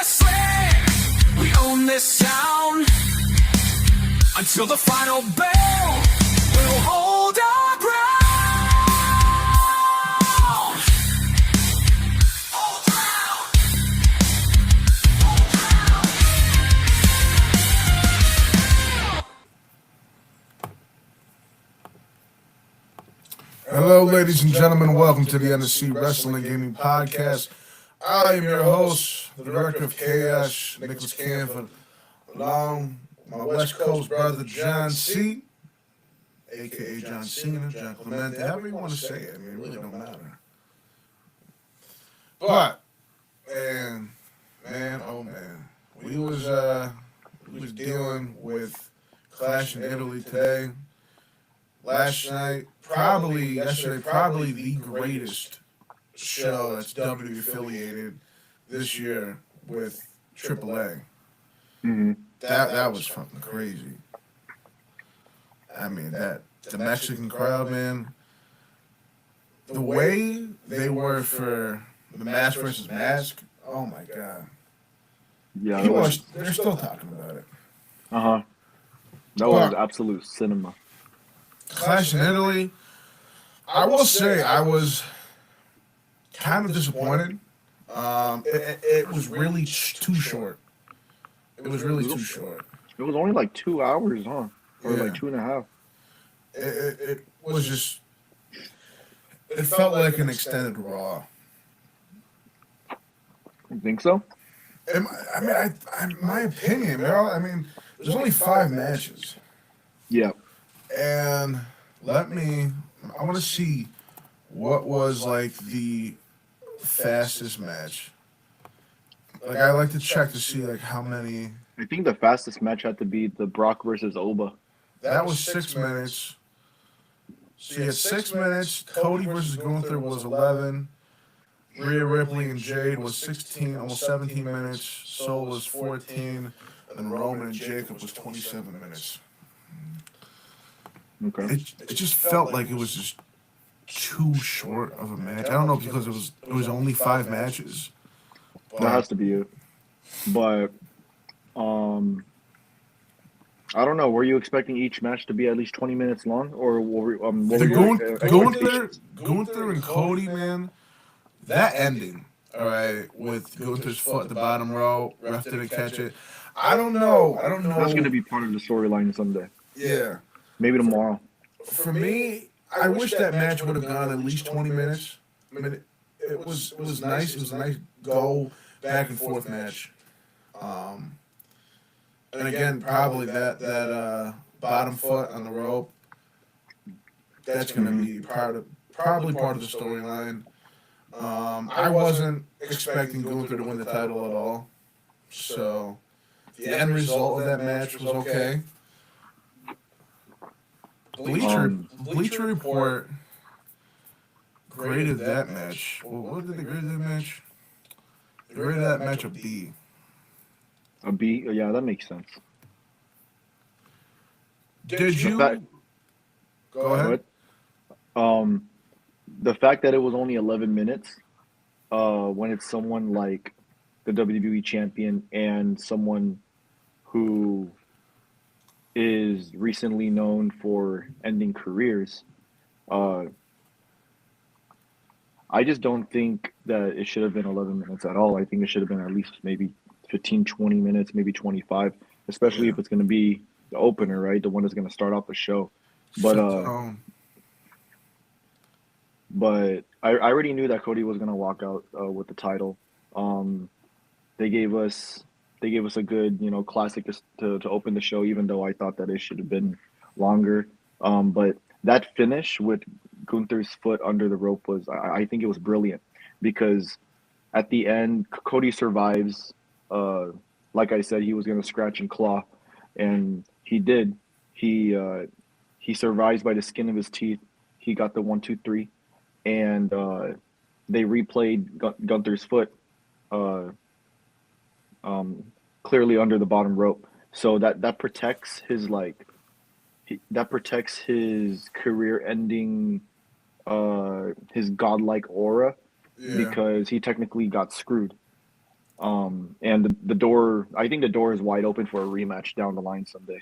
wrestling, we own this sound. Until the final bell, we'll hold our ground. Hold ground. Hello, ladies and gentlemen. Welcome to the NSC Wrestling Gaming Podcast. I am your host, the Director of Chaos, Nicholas Canford, along with my West Coast brother, John C., a.k.a. John Cena, John Clemente, however you want to say it. I mean, it really don't matter. But, oh man, we was dealing with Clash in Italy today. Last night, yesterday, probably the greatest show that's WWE affiliated this year with AAA. Mm-hmm. That was fucking crazy. I mean, the Mexican crowd, man, the way they were for the mask versus mask, oh my god. Yeah, they're still talking about it. That was absolute cinema. Clash in Italy, I will say I was kind of disappointed. It was really too short. It was really too short. It was only like 2 hours, huh? Or like 2.5. It was just, it felt like an extended Raw. You think so? My opinion, I mean, there's only 5 matches. Yeah. And I want to see what was like the fastest match. Like, I like to check to see like how many. I think the fastest match had to be the Brock versus Oba. That was 6 minutes. So you had 6 minutes. Cody versus Gunther was 11. Rhea Ripley and Jade was 16, almost 17 minutes. Sol was 14. And Roman and Jacob was 27 minutes. Okay. It just felt like it was just too short of a match. I don't know because it was only 5 matches. That has to be it. But I don't know. Were you expecting each match to be at least 20 minutes long, or Gunther and Cody, man, that ending, all right, with Gunther's foot at the bottom row, ref didn't catch it. I don't know. That's going to be part of the storyline someday. Yeah. Maybe tomorrow. For me, I wish that match would have gone at least 20 minutes. I mean, it was nice. It was a nice go back and forth match. And again, probably that bottom foot on the rope, that's going to be probably part of the storyline. I wasn't expecting Gunther to win the title at all. So the end result of that match was okay. Bleacher Report graded that match. Well, what did they grade that match? They graded that match a B. A B? Yeah, that makes sense. Did you? Go ahead. The fact that it was only 11 minutes, when it's someone like the WWE champion and someone who is recently known for ending careers, I just don't think that it should have been 11 minutes at all. I think it should have been at least maybe 15, 20 minutes, maybe 25, especially if it's going to be the opener, right? The one that's going to start off the show. But I already knew that Cody was going to walk out with the title. They gave us a good, classic to open the show, even though I thought that it should have been longer. But that finish with Gunther's foot under the rope I think it was brilliant, because at the end, Cody survives. Like I said, he was going to scratch and claw, and he did. He survives by the skin of his teeth. He got the 1, 2, 3, and they replayed Gunther's foot clearly under the bottom rope. So that protects his his career-ending, his godlike aura, because he technically got screwed. And and the door. I think the door is wide open for a rematch down the line someday.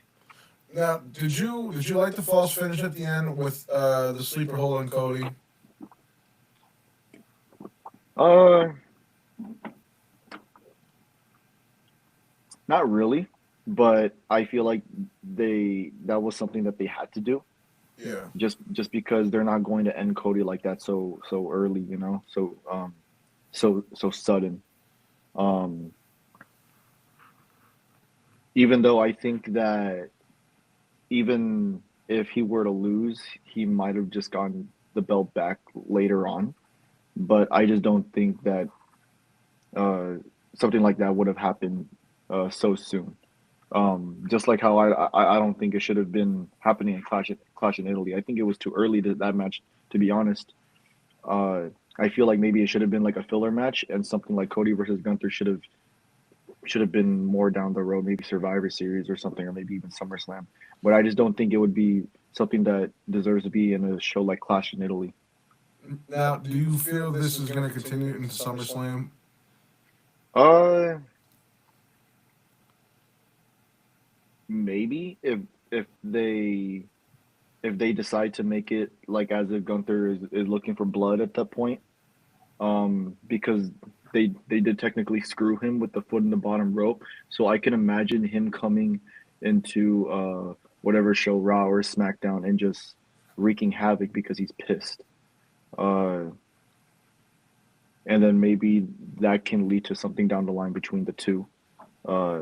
Now, did you like the false finish at the end with the sleeper hold on Cody? Uh, Not really, but I feel like that was something that they had to do Yeah. just because they're not going to end Cody like that so early, so sudden. Um, Even though I think that even if he were to lose, he might have just gotten the belt back later on. But I just don't think that uh, something like that would have happened so soon. Just like how I don't think it should have been happening in Clash in Italy. I think it was too early that match, to be honest. Uh, I feel like maybe it should have been like a filler match, and something like Cody versus Gunther should have been more down the road, maybe Survivor Series or something, or maybe even SummerSlam. But I just don't think it would be something that deserves to be in a show like Clash in Italy. Now, do you feel this is going to continue into SummerSlam? Uh, Maybe if they if they decide to make it like as if Gunther is looking for blood at that point, because they did technically screw him with the foot in the bottom rope. So I can imagine him coming into whatever show, Raw or SmackDown, and just wreaking havoc because he's pissed. Uh, and then maybe that can lead to something down the line between the two. Uh,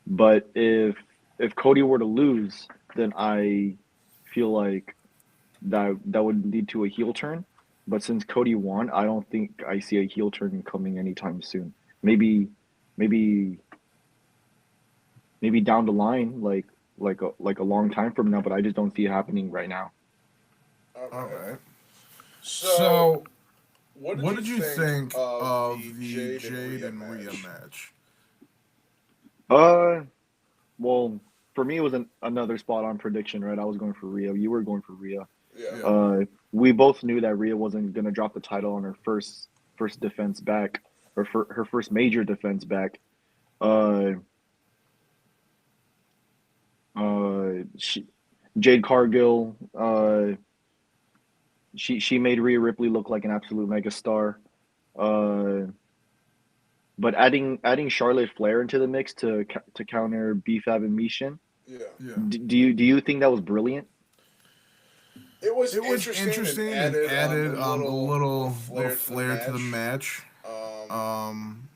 but if Cody were to lose, then I feel like that would lead to a heel turn. But since Cody won, I don't think I see a heel turn coming anytime soon. Maybe, maybe, maybe down the line, like a long time from now. But I just don't see it happening right now. All Okay. right. So, So, what did you think of the Jade and Rhea match? match? Uh, well, for me, it was another spot on prediction, right? I was going for Rhea. You were going for Rhea. Yeah. Yeah. We both knew that Rhea wasn't gonna drop the title on her first defense back, or for her first major defense back. Uh, she, Jade Cargill. She made Rhea Ripley look like an absolute megastar. Uh, but adding Charlotte Flair into the mix to counter BFAB and Mishin. Yeah. Yeah. Do you think that was brilliant? It was It was interesting and added a little little flair flair to the match. Um, Um,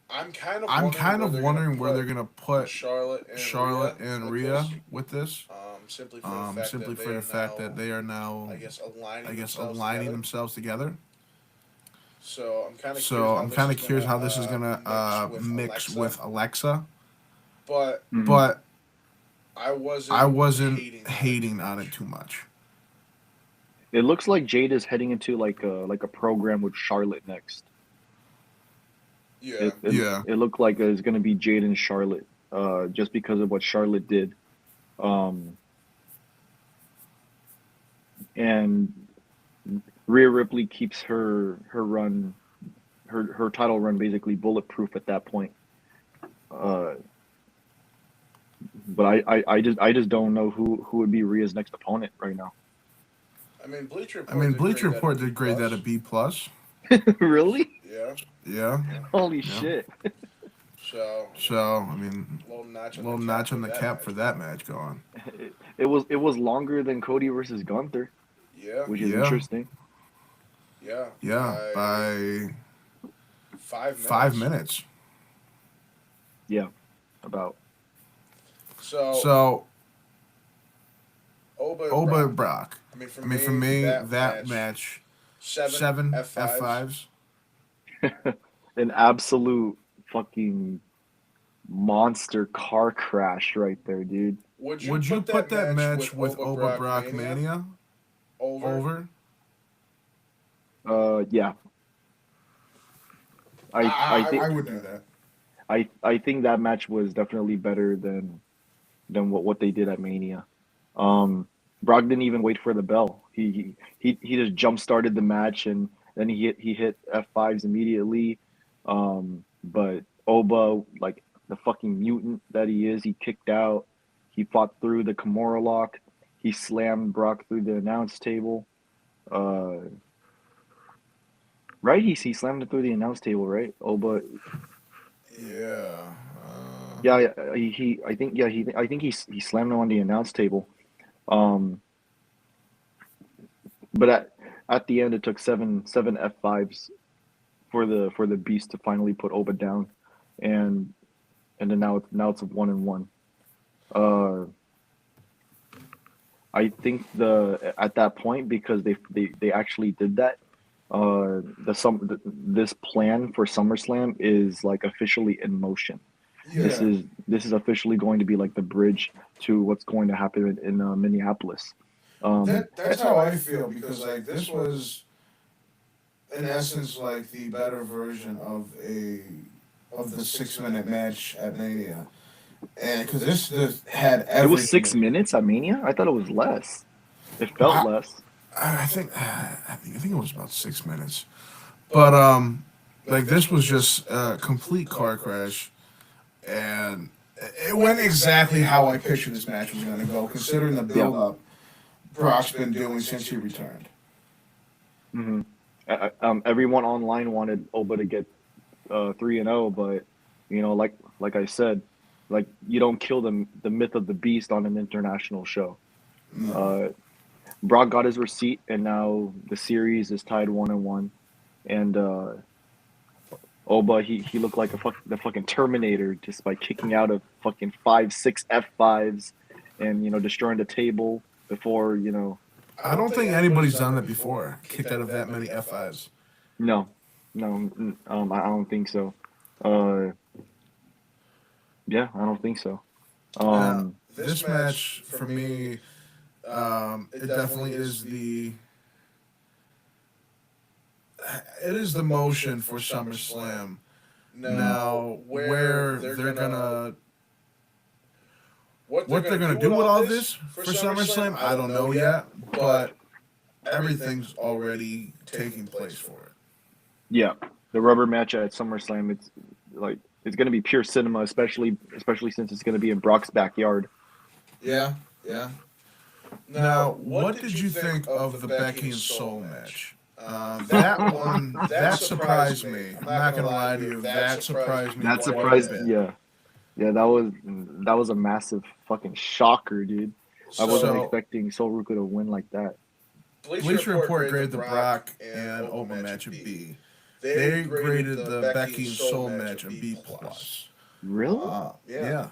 I'm I'm kind kind of of wondering where they're wondering gonna put Charlotte Charlotte and with this, Rhea with this. simply for the fact Simply that they for the are fact now, that they are now, I guess, I aligning guess, themselves aligning together. themselves together. So So I'm kind of curious how this is uh, gonna mix with mix Alexa. with Alexa. But Hmm. But I I wasn't wasn't hating on it too hating on it much. too much. It looks like Jade is heading into like a program with Charlotte next. Yeah. It it, Yeah. it looked like it's gonna be Jade and Charlotte, just because of what Charlotte did. Um, and Rhea Ripley keeps her title run basically bulletproof at that point. Uh, but I just don't know who would be Rhea's next opponent right now. I mean, Bleacher I Report mean, did Bleacher grade that a Report B did grade that a plus. B plus. Really? Yeah. Yeah. Holy Yeah. shit! So So I mean, little notch on the little cap notch for on the that cap for match that going. match going. It was longer than Cody versus Gunther, Yeah. which is Yeah. interesting. Yeah. Yeah. By By 5 5 minutes. minutes. Yeah, about. So So Oba and Oba Brock. Brock. For I mean, for me, me, that that match match, seven 7 F5s. F5s. An absolute fucking monster car crash right there, dude. Would you Would you put put that that match match with with Oba Oba Brock Brock Mania Mania over? over? Yeah, I think I I would do would do that. that. I think that match was definitely better than what they did at Mania. Um, Brock didn't even wait for the bell. He just jump started the match, and Then he hit F5s immediately. But Oba, like the fucking mutant that he is, he kicked out. He fought through the Kimura lock. He slammed Brock through the announce table. Uh, right? He slammed it through the announce table, right? Oba. Yeah. Yeah, yeah, I think he slammed him on the announce table. Um, but at the end, it took seven F5s for the Beast to finally put Oba down, and then now it's a 1-1. Uh, I think the at that point, because they actually did that. This plan for SummerSlam is like officially in motion. This Yeah. is officially going to be like the bridge to what's going to happen in Minneapolis. That's how I feel, because like this was in essence like the better version of the 6 minute match at Mania, and because this had It was everything. 6 minutes at Mania. I thought it was less. It felt I, less. I think it was about 6 minutes, but like this was just a complete car crash, and it went exactly how I pictured this match was going to go, considering the Yeah. build up Brock's been doing since he returned. hmm Everyone online wanted Oba to get 3-0, but like I said, like you don't kill the myth of the beast on an international show. No. Uh, Brock got his receipt, and now the series is tied 1-1. And Oba, he looked like the fucking Terminator just by kicking out of fucking 5, 6 F5s, and destroying the table before. I don't think anybody's done that before. Kicked out of that many F5s. No, no, I don't think so. Uh, yeah, I don't think so. Now, Um, this match for me, it definitely is the motion for SummerSlam. Now, where they're gonna what they're gonna do with all this for SummerSlam, I don't know yet, but everything's already taking place for it. yeah, the rubber match at SummerSlam, it's gonna be pure cinema, especially since it's gonna be in Brock's backyard. Yeah, yeah. Now, what did you think of the Becky and Soul match? That one, that surprised me. I'm not gonna lie to you, that surprised me That quite a surprised, bit. yeah, yeah, that was a massive fucking shocker, dude. I wasn't So, expecting Sol Ruka to win like that. Bleacher Report graded the Brock and Oba match a B. They graded the Becky and Soul match a B plus. Really? Yeah.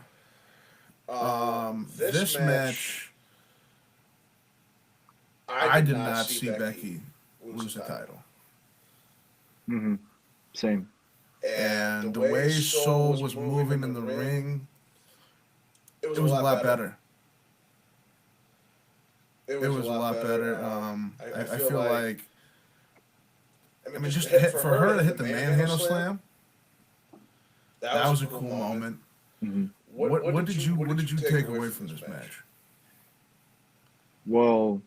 This match, I did not see Becky lose the title, Mm-hmm. Same. and the way Soul was moving in the ring, it was a lot better. It was a lot better. I feel like, I mean, just for her to hit the manhandle slam, that was a cool moment. hmm What did you take away from this match? Well,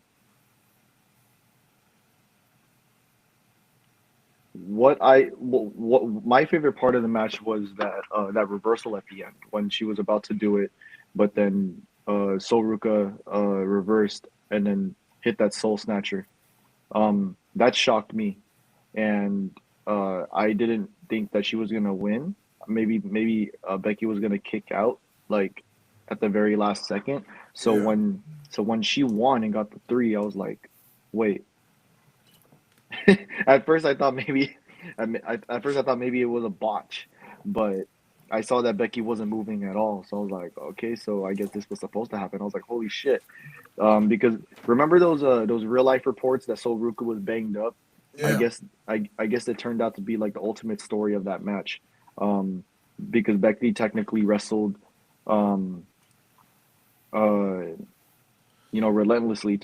what my favorite part of the match was that reversal at the end when she was about to do it, but then Sol Ruka reversed and then hit that soul snatcher. That shocked me, and I didn't think that she was gonna win. Maybe Becky was gonna kick out like at the very last second. So Yeah. when she won and got the 3, I was like, wait. At first, I thought maybe, at first I thought maybe it was a botch, but I saw that Becky wasn't moving at all. So I was like, okay, so I guess this was supposed to happen. I was like, holy shit. Because remember those real life reports that Sol Ruka was banged up? I Yeah. guess I guess it turned out to be like the ultimate story of that match. Um, because Becky technically wrestled, um, uh, relentlessly,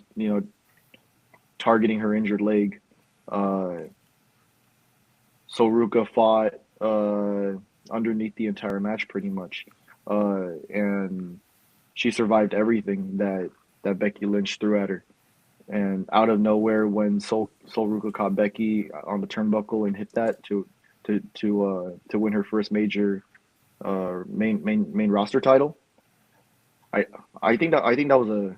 targeting her injured leg. Uh, Sol Ruka fought underneath the entire match pretty much, and she survived everything that Becky Lynch threw at her. And out of nowhere, when Sol Ruka caught Becky on the turnbuckle and hit that to win her first major main roster title, I I think that was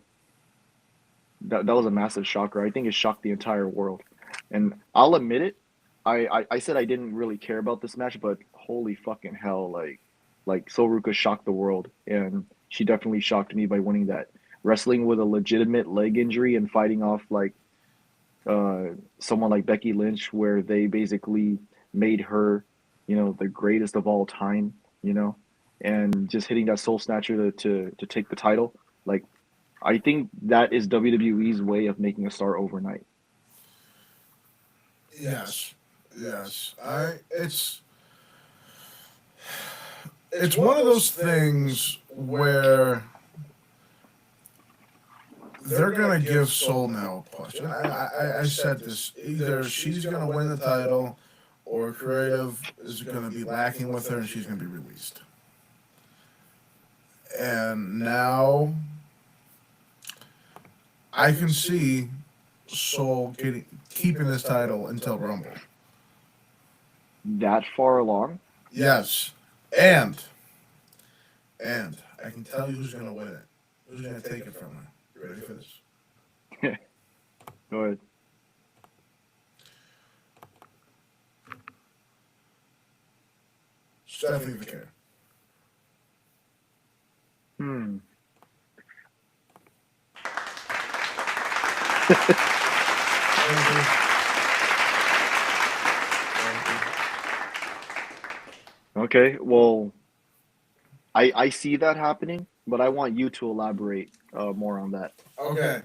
that was a massive shocker. I think it shocked the entire world. And I'll admit it, I said I didn't really care about this match, but holy fucking hell, like Sol Ruka shocked the world, and she definitely shocked me by winning that. Wrestling with a legitimate leg injury and fighting off like someone like Becky Lynch, where they basically made her, you know, the greatest of all time, you know, and just hitting that soul snatcher to take the title. Like, I think that is WWE's way of making a star overnight. Yes, yes. It's one of those things where they're gonna give Soul now a push. And I said this: either she's gonna win the title, or creative is gonna be lacking with her, and she's gonna be released. And now I can see Soul keeping this title until Rumble. That far along? Yes, and I can tell you who's gonna win it. Who's gonna take it from her? You ready for this? Go ahead. Stephanie McCare. Hmm. Okay, well, I see that happening, but I want you to elaborate more on that. Okay.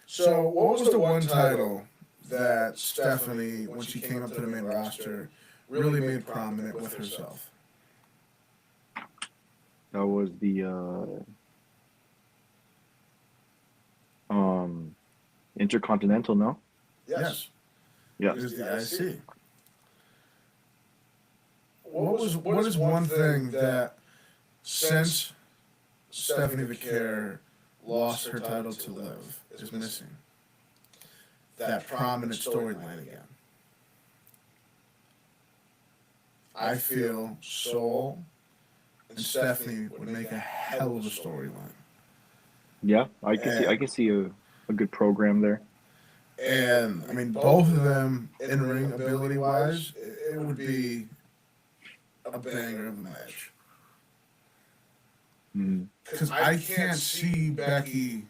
So, what was the one title that Stephanie, when she came up to the main roster, really made prominent with herself? That was the Intercontinental, no? Yes. Yes. It was the IC. What is one thing that since Stephanie McCare lost her title to Liv is missing? That prominent storyline again. I feel Soul and Stephanie would make a hell of a storyline. Yeah, I can see a good program there. And I mean, both of them in ring ability wise, it would be a banger of a match. Mm. Because I can't see Becky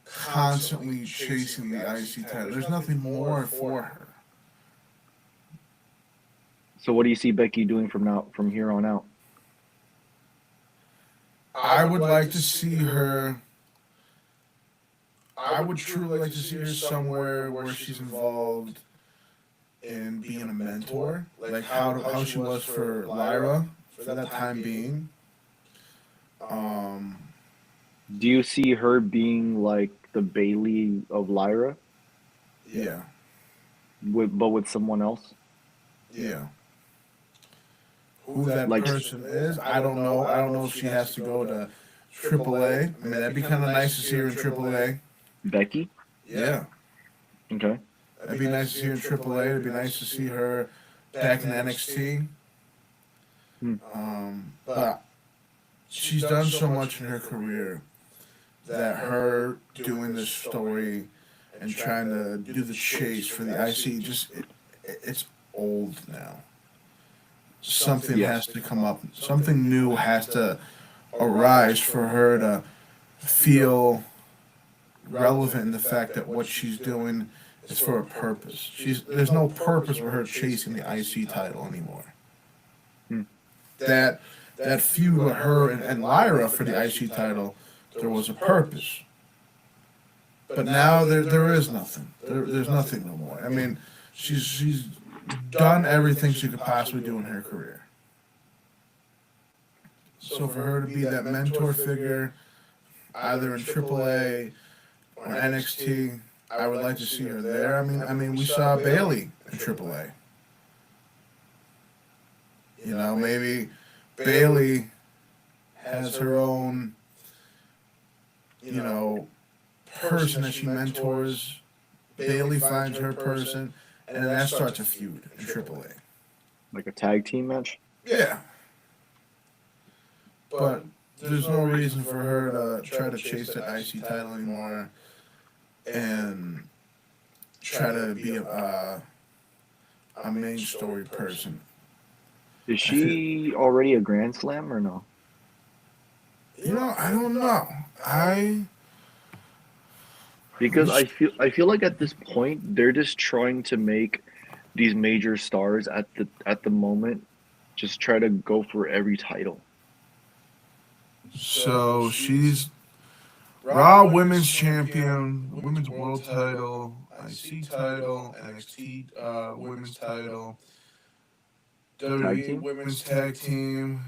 constantly chasing the IC title. There's nothing more for her. So what do you see Becky doing from here on out? I would like to see her. I would truly like to see her somewhere where she's involved in being a mentor, like how she was for Lyra for that time being. Um, Do you see her being like the Bailey of Lyra, yeah, but with someone else? yeah. Who that Like, person is, I don't know. I don't know if she has to go to AAA. I mean, that'd be kind of nice to see her in AAA. Becky? Yeah, Okay. it'd be nice to see her in AAA. It'd be nice to see her back in NXT. Hmm. But she's done so much in her career that her doing this story and trying to do the chase for the IC it's old now. Something has to come up. Something new has to arise for her to feel relevant in the fact that what she's doing is for a purpose. There's no purpose for her chasing the IC title anymore. Hmm. That feud with her and Lyra for the IC title, there was a purpose. But now there is nothing. There's nothing no more. I mean, she's done everything she could possibly do in her career. So for her to be that mentor figure, either in AAA or NXT, I would like to see her there. I mean, we saw Bailey in AAA. You know, maybe Bailey has her own, you know, person that she mentors Bailey finds her person, and then that starts a feud in AAA. Like a tag team match. Yeah, but there's no reason for her to try to chase that IC title anymore and try to be a main story person. Is she already a Grand Slam or no? I don't know. Because I feel like at this point they're just trying to make these major stars at the moment just try to go for every title. So she's Raw Women's Champion, Women's World Title, IC title, NXT Women's Title, WWE team? Women's Tag Team.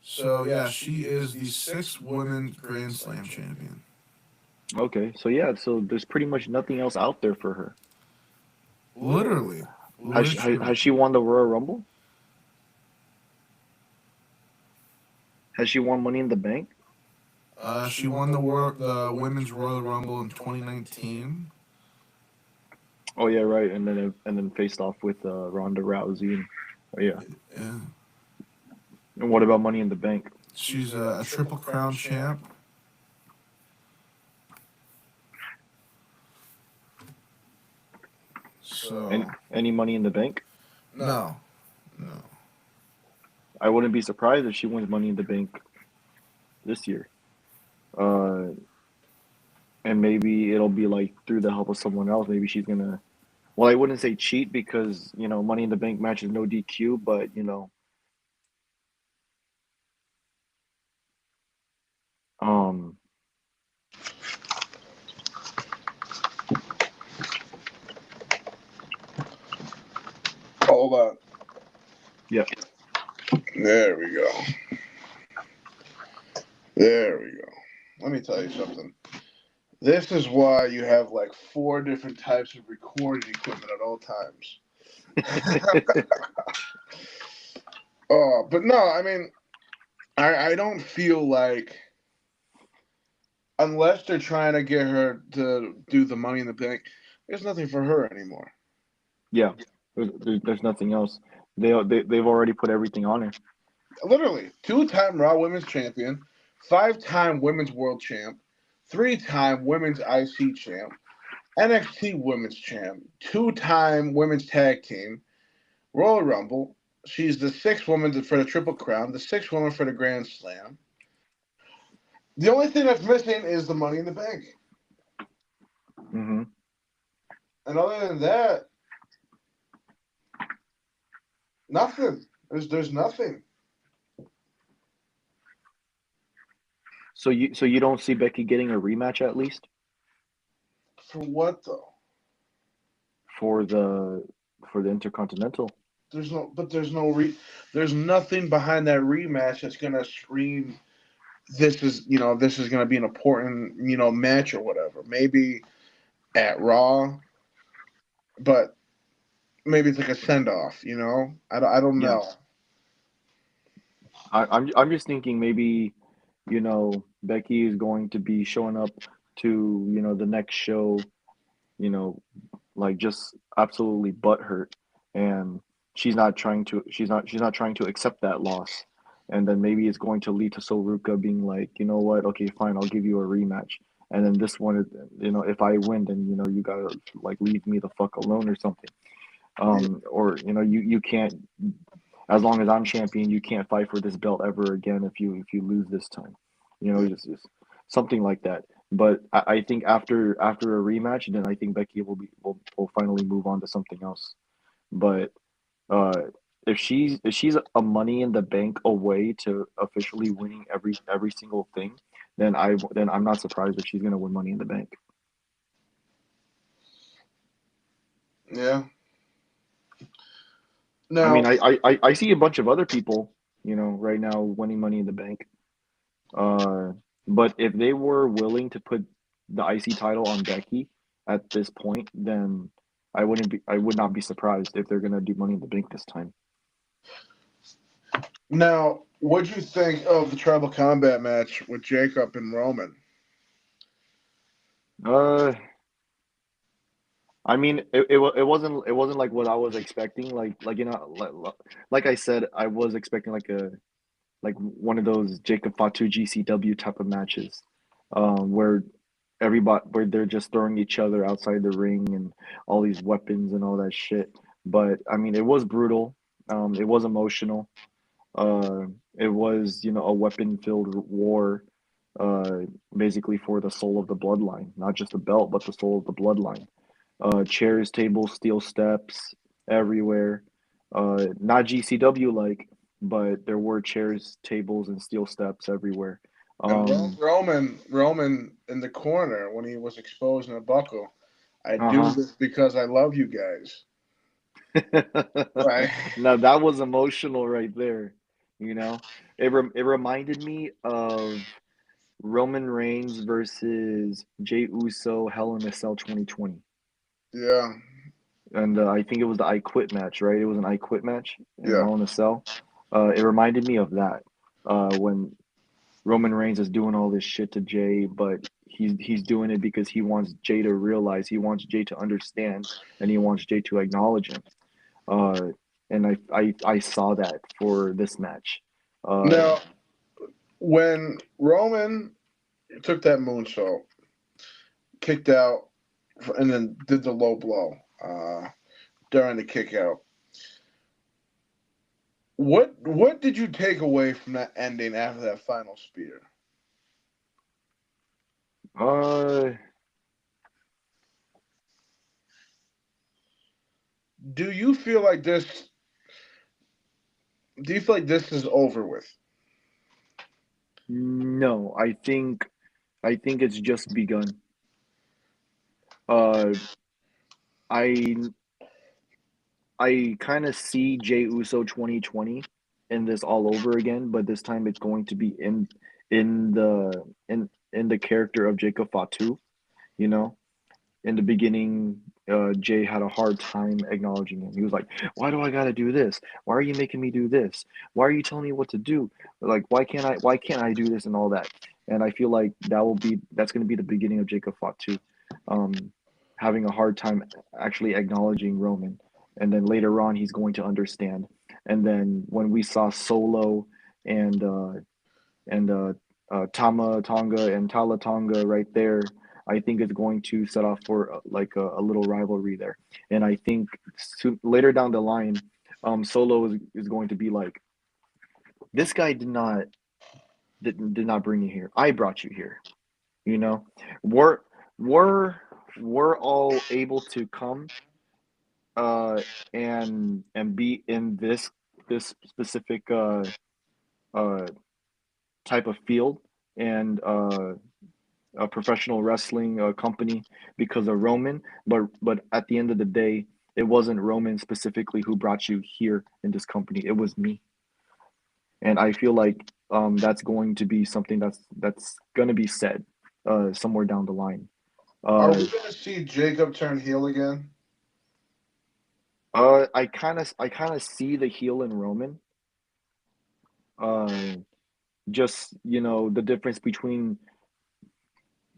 So yeah, she is the 6th Women's Grand Slam champion. Okay, so yeah, so there's pretty much nothing else out there for her. Literally. Has she won the Royal Rumble? Has she won Money in the Bank? She won the Women's Royal Rumble in 2019. Oh yeah, right, and then faced off with Ronda Rousey. And, oh, yeah. Yeah. And what about Money in the Bank? She's a Triple Crown champ. So Any Money in the Bank? no. I wouldn't be surprised if she wins Money in the Bank this year. And maybe it'll be like through the help of someone else. Maybe she's gonna. Well, I wouldn't say cheat because Money in the Bank match is no DQ, but um, Hold on. yeah. There we go. There we go. Let me tell you something. This is why you have like 4 different types of recording equipment at all times. But no, I mean, I don't feel like, unless they're trying to get her to do the Money in the Bank, there's nothing for her anymore. Yeah, there's nothing else. They've already put everything on her. Literally, 2-time Raw Women's Champion, 5-time Women's World Champ, 3-time Women's IC Champ, NXT Women's Champ, 2-time Women's Tag Team, Royal Rumble. She's the 6th woman for the Triple Crown, the 6th woman for the Grand Slam. The only thing that's missing is the Money in the Bank. Mm-hmm. And other than that, nothing. There's nothing. So you don't see Becky getting a rematch at least For what though? for the Intercontinental? There's nothing behind that rematch that's gonna scream this is gonna be an important match or whatever. Maybe at Raw, but maybe it's like a send off. I don't know. Yes. I'm just thinking maybe Becky is going to be showing up to the next show, like just absolutely butthurt, and she's not trying to accept that loss, and then maybe it's going to lead to Soruka being like, you know what, okay, fine, I'll give you a rematch, and then this one is, if I win, then you gotta like leave me the fuck alone or something, or you can't, as long as I'm champion, you can't fight for this belt ever again if you lose this time, just something like that. But I think after a rematch, then I think Becky will finally move on to something else. But if she's a Money in the Bank away to officially winning every single thing, then I'm not surprised if she's gonna win Money in the Bank. Yeah. No. I mean, I see a bunch of other people, right now winning Money in the Bank. But if they were willing to put the IC title on Becky at this point, then I would not be surprised if they're gonna do Money in the Bank this time. Now, what'd you think of the Tribal Combat match with Jacob and Roman? I mean, it wasn't like what I was expecting. Like I said, I was expecting like one of those Jacob Fatu GCW type of matches, where where they're just throwing each other outside the ring and all these weapons and all that shit. But I mean, it was brutal. It was emotional. Uh, it was, a weapon-filled war, uh, basically for the soul of the bloodline, not just the belt, but the soul of the bloodline. Chairs, tables, steel steps everywhere. Not GCW like, but there were chairs, tables, and steel steps everywhere. And Um, Roman in the corner when he was exposing the buckle. I do uh-huh. this because I love you guys. Right. Now that was emotional right there. It reminded me of Roman Reigns versus Jey Uso Hell in a Cell 2020. Yeah. And I think it was the I Quit match, right? It was an I Quit match in Yeah. Hell in a Cell. It reminded me of that, when Roman Reigns is doing all this shit to Jay, but he's doing it because he wants Jay to realize, he wants Jay to understand, and he wants Jay to acknowledge him. Uh, and I saw that for this match. Uh, Now, when Roman took that moonsault, kicked out, and then did the low blow during the kick out, what did you take away from that ending after that final spear? uh, Do you feel like this? Do you feel like this is over with? no, I think it's just begun. Uh, I I kind of see Jey Uso 2020 in this all over again, but this time it's going to be in the in the character of Jacob Fatu. You know, in the beginning, Jay had a hard time acknowledging him. He was like, "Why do I got to do this? Why are you making me do this? Why are you telling me what to do? Like, why can't I do this and all that?" And I feel like that's going to be the beginning of Jacob Fatu, um, having a hard time actually acknowledging Roman, and then later on he's going to understand. And then when we saw Solo and Tama Tonga and Tala Tonga right there, I think it's going to set off for like a little rivalry there. And I think later down the line, Solo is going to be like, this guy did not bring you here. I brought you here. You know, we're we're we're all able to come uh and be in this specific uh type of field and a professional wrestling company because of Roman, but at the end of the day, it wasn't Roman specifically who brought you here in this company. It was me, and I feel like that's going to be something that's going to be said somewhere down the line. Are Uh, we going to see Jacob turn heel again? I kind of see the heel in Roman. Uh, just the difference between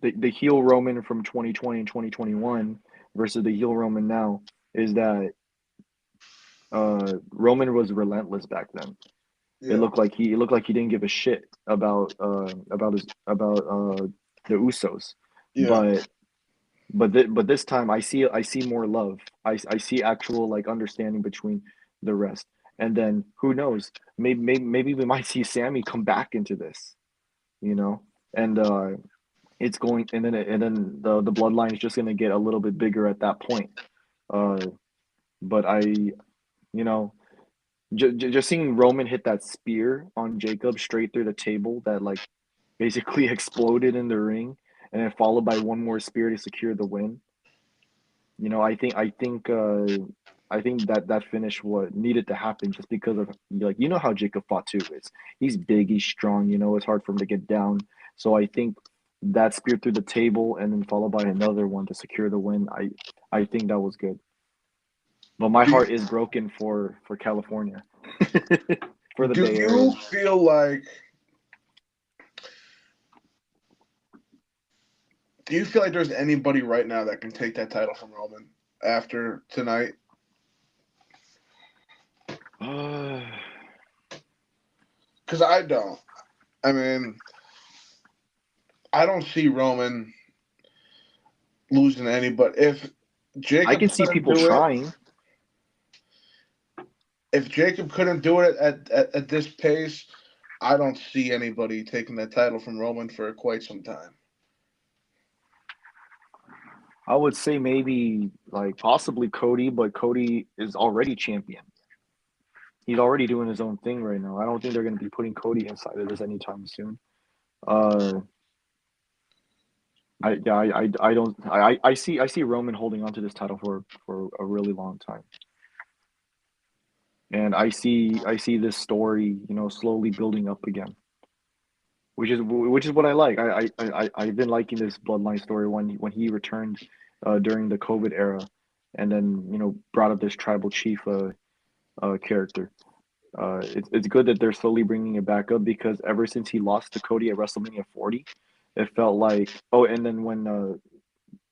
the heel Roman from 2020 and 2021 versus the heel Roman now is that Roman was relentless back then. Yeah. It looked like he didn't give a shit about the Usos, Yeah. but but this time I see more love. I see actual like understanding between the rest. And then who knows? Maybe we might see Sammy come back into this, you know, and it's going and then the bloodline is just going to get a little bit bigger at that point. Uh, but you know, just seeing Roman hit that spear on Jacob straight through the table that like basically exploded in the ring, and then followed by one more spear to secure the win. I think that finish what needed to happen just because of like how Jacob fought too. He's big, he's strong. It's hard for him to get down. So I think that spear through the table and then followed by another one to secure the win. I think that was good. But my Do you, heart is broken for California, for the do Bay you Area. feel like there's anybody right now that can take that title from Roman? after tonight? Uh, Because I don't. I mean, I don't see Roman losing to any, but if I Jacob can see couldn't people do it, trying. if Jacob couldn't do it at this pace, I don't see anybody taking that title from Roman for quite some time. I would say maybe like possibly Cody, but Cody is already champion. He's already doing his own thing right now. I don't think they're going to be putting Cody inside of this anytime soon. Uh, I don't I see Roman holding on to this title for a really long time, and I see this story slowly building up again, which is what I like. I've been liking this Bloodline story when he returned during the COVID era, and then brought up this tribal chief character. It's good that they're slowly bringing it back up because ever since he lost to Cody at WrestleMania 40, it felt like and then when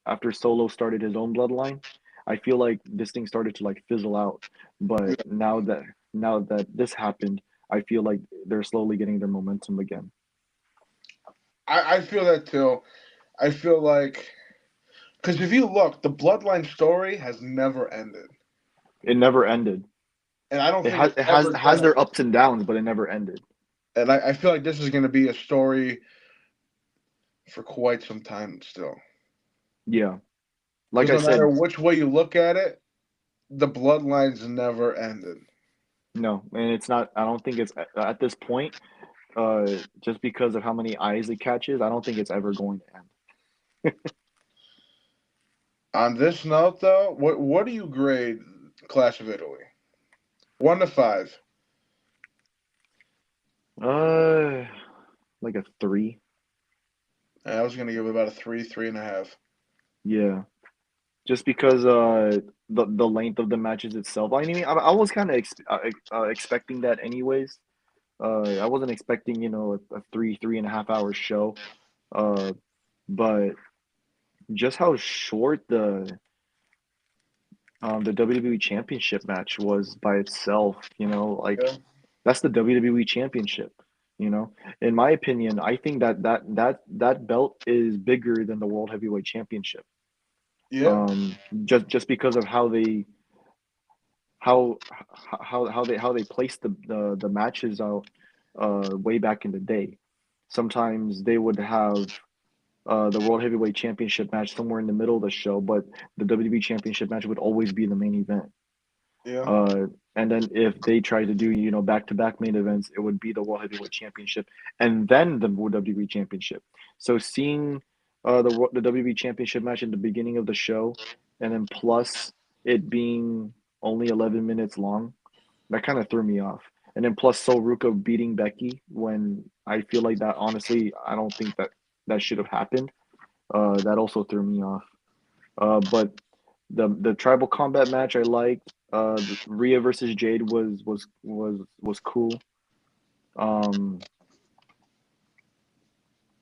after Solo started his own bloodline, I feel like this thing started to like fizzle out. But now that this happened, I feel like they're slowly getting their momentum again. I feel that too. I feel like because if you look, the Bloodline story has never ended, It never ended. and I don't think it's It ever has gonna. their ups and downs, but it never ended. And I feel like this is going to be a story for quite some time still. Yeah. Like Because I no matter said, which way you look at it, the bloodlines never ended. no, and it's not. I don't think it's at this point. Just because of how many eyes it catches, I don't think it's ever going to end. On this note, though, what do you grade Clash of Italy? 1 to 5. Uh, like a 3. I was going to give it about a 3, 3.5. Yeah. Just because the length of the matches itself. I mean, I was kind of expecting that anyways. I wasn't expecting a 3.5 hour show. Uh, but just how short the WWE Championship match was by itself, like Yeah, that's the WWE Championship. In my opinion, I think that belt is bigger than the World Heavyweight Championship. yeah, Um, just because of how how they place the matches out way back in the day. Sometimes they would have the World Heavyweight Championship match somewhere in the middle of the show, but the WWE Championship match would always be the main event. yeah, Uh, and then if they try to do back to back main events, it would be the World Heavyweight Championship and then the WWE Championship. So seeing the WWE Championship match in the beginning of the show, and then plus it being only 11 minutes long, that kind of threw me off. And then plus Sol Ruka beating Becky when I feel like that honestly, I don't think that should have happened. That also threw me off. But the tribal combat match I liked. Rhea versus Jade was cool. Um,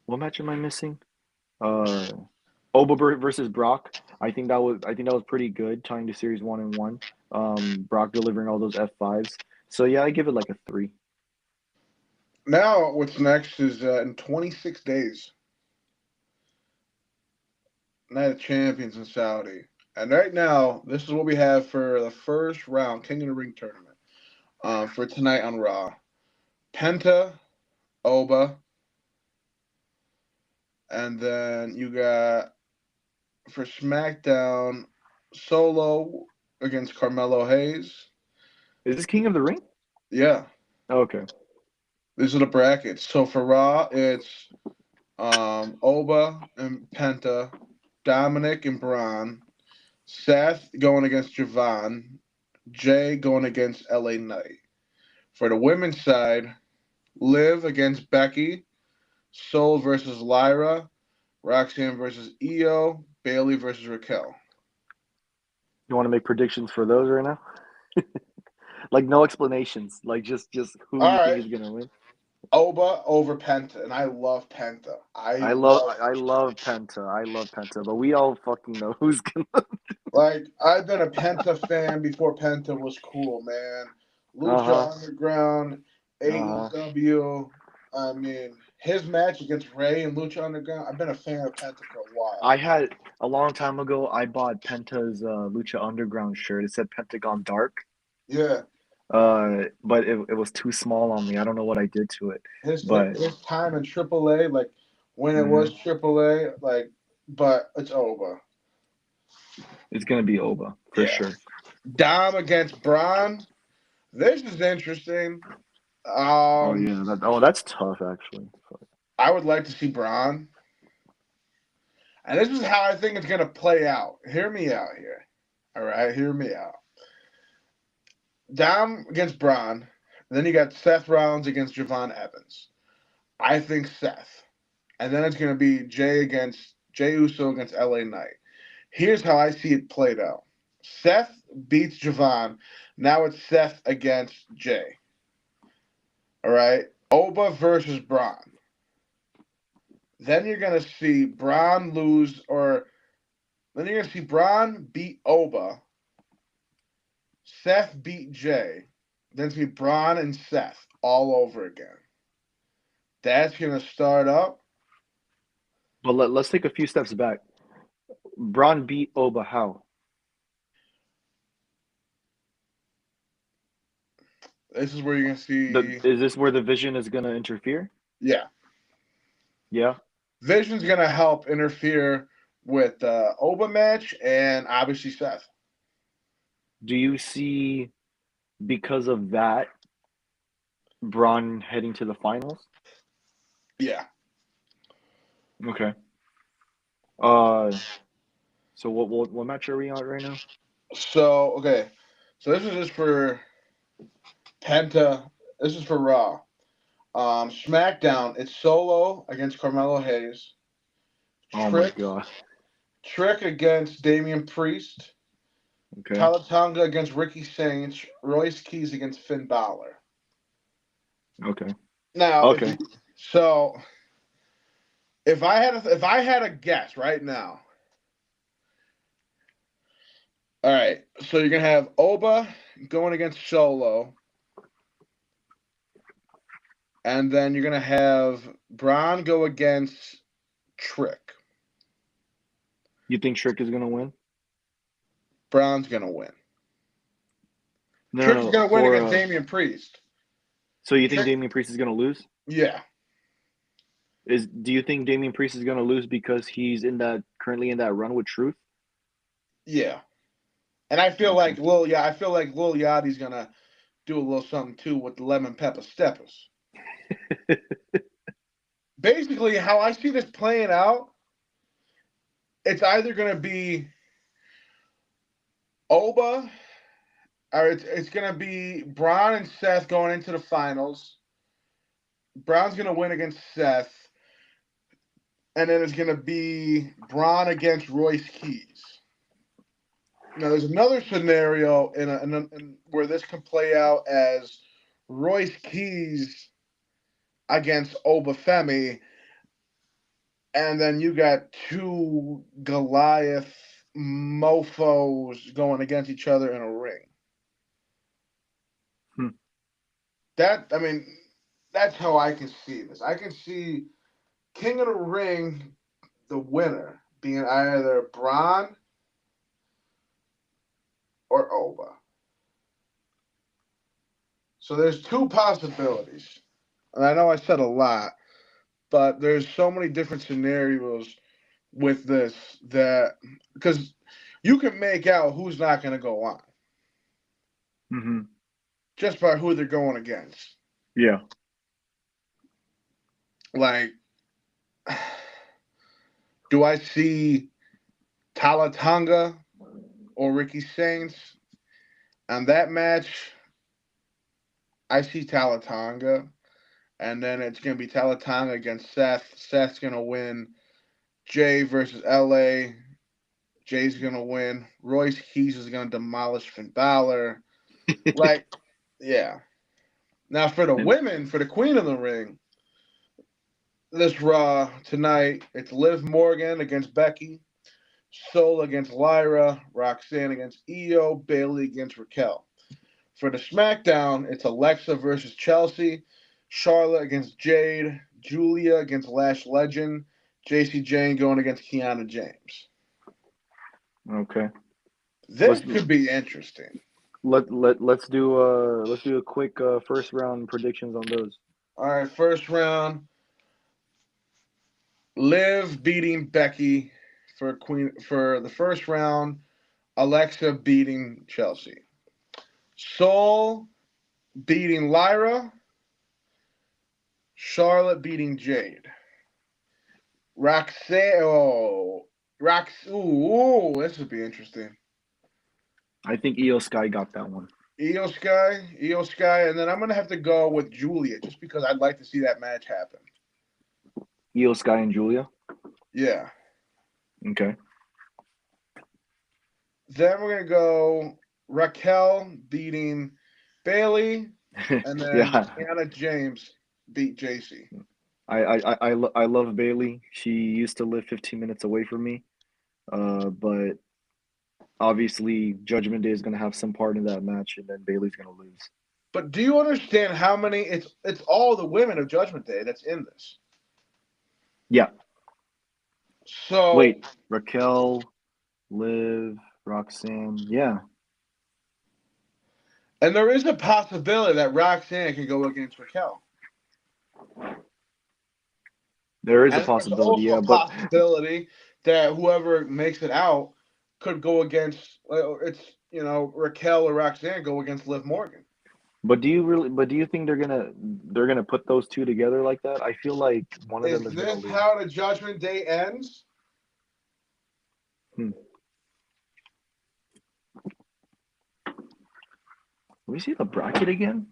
what match am I missing? Uh, Oba versus Brock. I think that was pretty good, tying the series 1-1. Brock delivering all those F5s. So yeah, I give it like a 3. Now, what's next is in 26 days, Night of Champions in Saudi. And right now, this is what we have for the first round King of the Ring tournament for tonight on Raw. Penta, Oba, and then you got for SmackDown Solo against Carmelo Hayes. Is this King of the Ring? Yeah, Okay. these are the brackets. So for Raw, it's Oba and Penta, Dominic and Braun, Seth going against Javon, Jay going against LA Knight. For the women's side, Liv against Becky, Soul versus Lyra, Roxanne versus Io, Bailey versus Raquel. You want to make predictions for those right now? Like no explanations. Like just who All you think right. is gonna win. Oba over Penta, and I love Penta. I love Penta. I love Penta, but we all fucking know who's gonna. Like, I've been a Penta fan before Penta was cool, man. Uh huh. Lucha Underground, Uh huh. AEW. I mean, his match against Ray and Lucha Underground. I've been a fan of Penta for a while. I had a long time ago. I bought Penta's Lucha Underground shirt. It said Pentagon Dark. Yeah, But it was too small on me. I don't know what I did to it. his But his time in AAA, like when it was mhm, AAA, like, but it's over. it's gonna be Oba for Yeah, sure. Dom against Braun. This is interesting. Oh yeah, that's tough actually. I would like to see Braun, and this is how I think it's gonna play out. Hear me out here. All right, hear me out. Dom against Braun. Then you got Seth Rollins against Javon Evans. I think Seth. And then it's going to be Jay Uso against LA Knight. Here's how I see it played out. Seth beats Javon. Now it's Seth against Jay. All right. Oba versus Braun. Then you're going to see Braun lose, or then you're going to see Braun beat Oba. Seth beat Jay. Then it's going to be Braun and Seth all over again. That's going to start up. But let's take a few steps back. Braun beat Oba how? This is where you're going to see. Is this where the Vision is gonna interfere? Yeah. Yeah. Vision's going to help interfere with the Oba match and obviously Seth. Do you see because of that Braun heading to the finals? Yeah. Okay. So what match are we on right now? So, okay. So this is just for Penta. This is for Raw. SmackDown, it's Solo against Carmelo Hayes. Oh my Trick, God. Trick against Damian Priest. Okay. Talatonga against Ricky Saints. Royce Keys against Finn Balor. Okay. Now, Okay. if I had a guess right now, all right. So you're gonna have Oba going against Solo, and then you're gonna have Braun go against Trick. You think Trick is gonna win? Braun's gonna win. No, no, Trick's no. gonna win For against Damian Priest. so you think Trick, Damian Priest is gonna lose? yeah, Do you think Damian Priest is gonna lose because he's currently in that run with Truth? yeah. And I feel Okay. like Lil Yachty's gonna do a little something too with the lemon pepper steppers. Basically, how I see this playing out, it's either gonna be Oba, or it's gonna be Braun and Seth going into the finals. Braun's gonna win against Seth, and then it's gonna be Braun against Royce Keys. Now, there's another scenario in where this can play out as Royce Keys against Obafemi, and then you got two Goliath mofos going against each other in a ring. Hmm. I mean, that's how I can see this. I can see King of the Ring, the winner, being either Braun or Oba. So there's two possibilities. And I know I said a lot, but there's so many different scenarios with this that because you can make out who's not going to go on Mm-hmm. just by who they're going against. Yeah. Like, do I see Talatonga or Ricky Saints? On that match, I see Talatonga. And then it's going to be Talatonga against Seth. Seth's going to win. Jay versus LA. Jay's going to win. Royce Keys is going to demolish Finn Balor. Like, yeah. Now, for the And women, for the Queen of the Ring, this Raw tonight, it's Liv Morgan against Becky, Sol against Lyra, Roxanne against Io, Bailey against Raquel. For the SmackDown, it's Alexa versus Chelsea, Charlotte against Jade, Julia against Lash Legend, JC Jane going against Kiana James. Okay. This could be interesting. Let's do a quick first round predictions on those. All right, first round, Liv beating Becky for the first round. Alexa beating Chelsea. Sol beating Lyra. Charlotte beating Jade. Roxanne. Oh, Ooh, this would be interesting. I think Io Sky got that one. Io Sky, and then I'm gonna have to go with Julia just because I'd like to see that match happen. Io Sky and Julia. Yeah. Okay. Then we're gonna go Raquel beating Bailey, and then Yeah. Anna James beat JC. I love Bailey. She used to live 15 minutes away from me. But obviously Judgment Day is gonna have some part in that match, and then Bailey's gonna lose. But do you understand how many? It's all the women of Judgment Day that's in this. Yeah. So Wait, Raquel, Liv, Roxanne. Yeah. and there is a possibility that Roxanne can go against Raquel. There is a And there's possibility, also yeah, a but possibility that whoever makes it out could go against. It's Raquel or Roxanne go against Liv Morgan. do you think they're gonna put those two together like that? I feel like one of Is them is gonna this lose. how the Judgment Day ends? Hmm. Let me see the bracket again.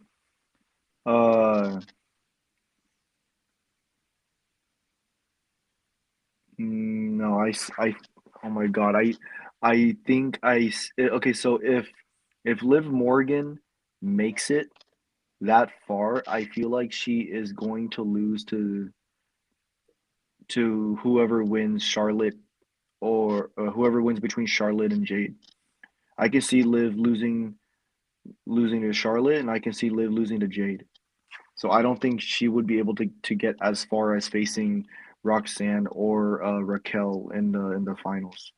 No, oh my God, I think okay. So if Liv Morgan makes it that far, I feel like she is going to lose to whoever wins Charlotte or whoever wins between Charlotte and Jade. I can see Liv losing to Charlotte, and I can see Liv losing to Jade. So I don't think she would be able to get as far as facing Roxanne or Raquel in the finals.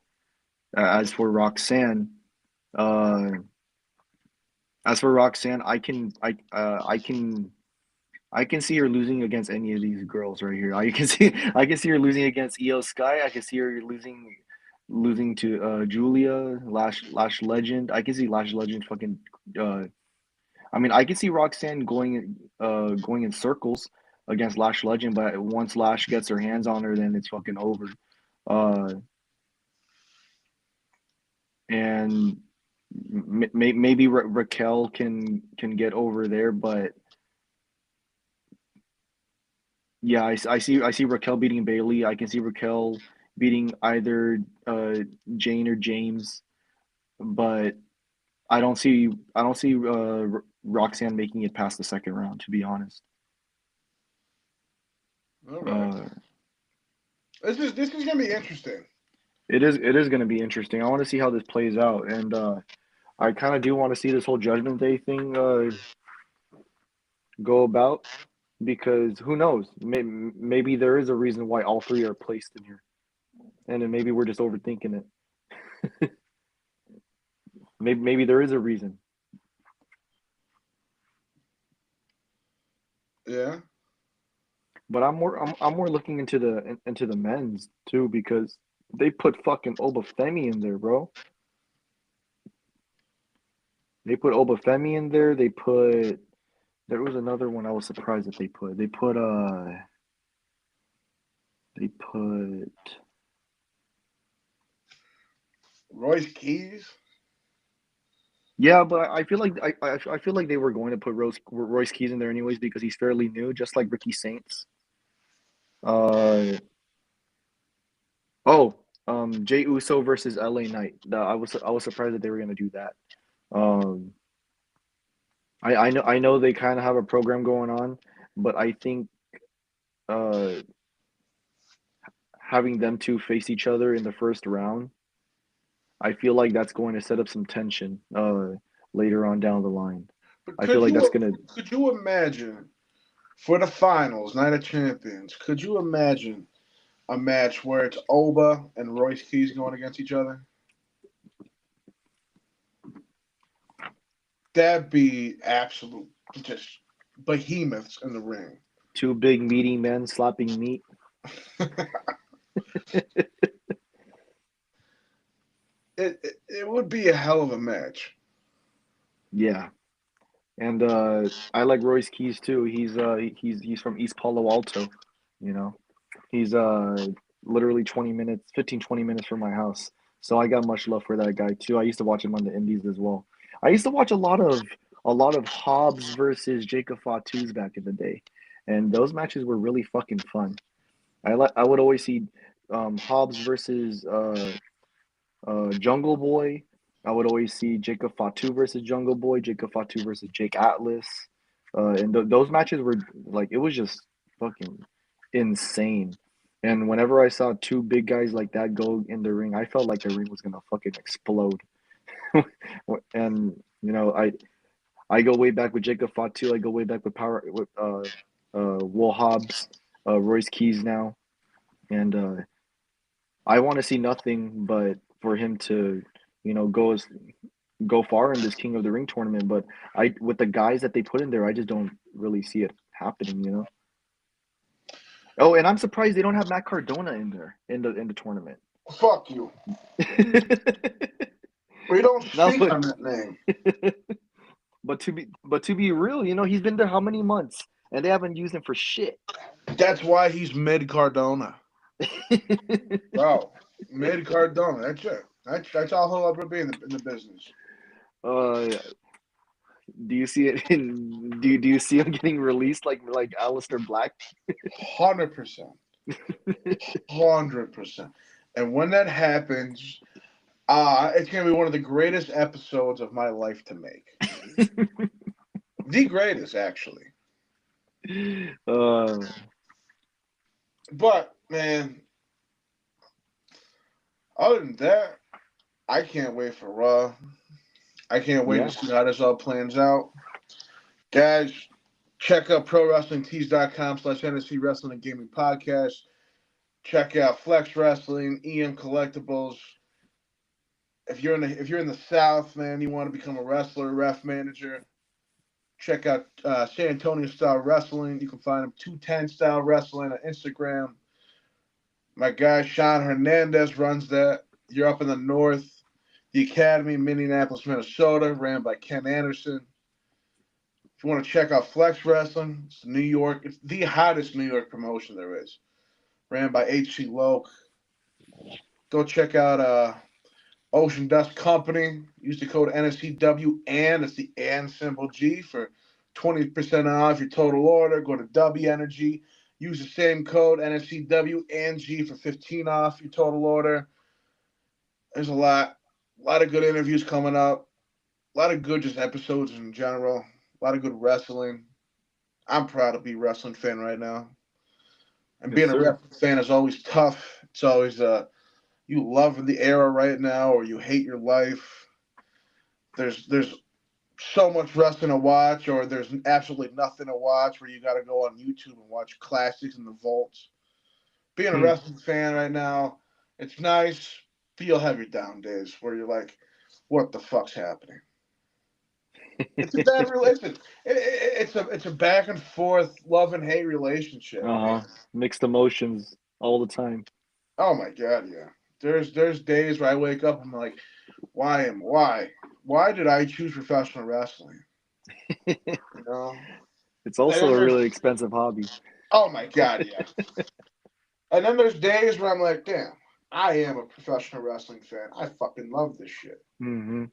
As for Roxanne, uh, I can see her losing against any of these girls right here. I can see her losing against Io Sky. I can see her losing to Julia Lash Legend. I can see Lash Legend fucking. I mean, I can see Roxanne going in circles against Lash Legend, but once Lash gets her hands on her, then it's fucking over. Uh, and maybe Raquel can get over there, but yeah, I see Raquel beating Bailey. I can see Raquel beating either Jane or James, but I don't see Roxanne making it past the second round, to be honest. All right. Uh, This is gonna be interesting. it is going to be interesting. I want to see how this plays out, and I kind of do want to see this whole Judgment Day thing go about because who knows? Maybe there is a reason why all three are placed in here, and then maybe we're just overthinking it. Maybe there is a reason. Yeah. But I'm more looking into the men's too because they put fucking Obafemi in there, bro. They put Obafemi in there. There was another one I was surprised that they put Royce Keys. yeah, but I feel like I feel like they were going to put Royce Keys in there anyways because he's fairly new, just like Ricky Saints. Uh oh, Jay Uso versus LA Knight. I was surprised that they were gonna do that. Um, I know they kind of have a program going on, but I think uh having them two face each other in the first round, I feel like that's going to set up some tension later on down the line. But I feel like that's gonna. could you imagine for the finals, Night of Champions? Could you imagine a match where it's Oba and Royce Keys going against each other? That'd be absolute just behemoths in the ring. Two big meaty men slapping meat. It would be a hell of a match. Yeah, and I like Royce Keys too. He's from East Palo Alto, you know. He's literally 20 minutes, 15, 20 minutes from my house. So I got much love for that guy too. I used to watch him on the Indies as well. I used to watch a lot of Hobbs versus Jacob Fatu's back in the day, and those matches were really fucking fun. I would always see Hobbs versus Jungle Boy. I would always see Jacob Fatu versus Jungle Boy, Jacob Fatu versus Jake Atlas, and those matches were like it was just fucking insane. And whenever I saw two big guys like that go in the ring, I felt like the ring was gonna fucking explode. And I go way back with Jacob Fatu. I go way back with Will Hobbs, Royce Keys now, and I want to see nothing but for him to, go far in this King of the Ring tournament. But with the guys that they put in there, I just don't really see it happening. Oh, and I'm surprised they don't have Matt Cardona in there in the tournament. Fuck you. We don't No, speak on that name. but to be real, he's been there how many months, and they haven't used him for shit. That's why he's mid Cardona. Bro, mid Cardona. That's it. That's all he'll ever be in the business. Do you see it do you see him getting released like Aleister Black? 100%. 100%. And when that happens, it's gonna be one of the greatest episodes of my life to make. The greatest, actually. But man, other than that, I can't wait for Raw. I can't wait Yeah. to see how this all plans out. Guys, check out ProWrestlingTees.com/NSC Wrestling and Gaming Podcast. Check out Flex Wrestling, EM Collectibles. If you're in the South, man, you want to become a wrestler, ref manager, check out San Antonio Style Wrestling. You can find them 210 Style Wrestling on Instagram. My guy Sean Hernandez runs that. You're up in the north. The Academy, Minneapolis, Minnesota, ran by Ken Anderson. If you want to check out Flex Wrestling, it's New York. It's the hottest New York promotion there is. Ran by H.C. Loke. Go check out Ocean Dust Company. Use the code NSCW and it's the and symbol G for 20% off your total order. Go to W Energy. Use the same code NSCW and G for 15 off your total order. There's a lot of good interviews coming up. A lot of good just episodes in general. A lot of good wrestling. I'm proud to be a wrestling fan right now. And Yes, being sir. a wrestling fan is always tough. It's always you love the era right now or you hate your life. There's so much wrestling to watch, or there's absolutely nothing to watch where you got to go on YouTube and watch classics in the vaults. Being a wrestling fan right now, it's nice, but you'll have your down days where you're like, what the fuck's happening? It's a bad relationship. It's a back and forth love and hate relationship. Mixed emotions all the time. Oh my god, yeah. There's days where I wake up and I'm like, why did I choose professional wrestling? You know? It's also a really expensive hobby. Oh my god, yeah. And then there's days where I'm like, damn, I am a professional wrestling fan. I fucking love this shit. Mm-hmm.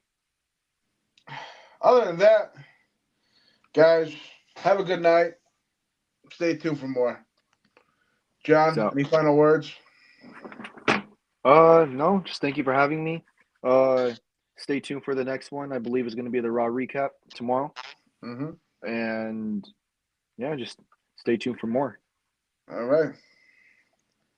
Other than that, guys, have a good night. Stay tuned for more. John, any final words? No, just thank you for having me. Stay tuned for the next one. I believe it's going to be the Raw recap tomorrow. Mm-hmm. And yeah, just stay tuned for more. All right.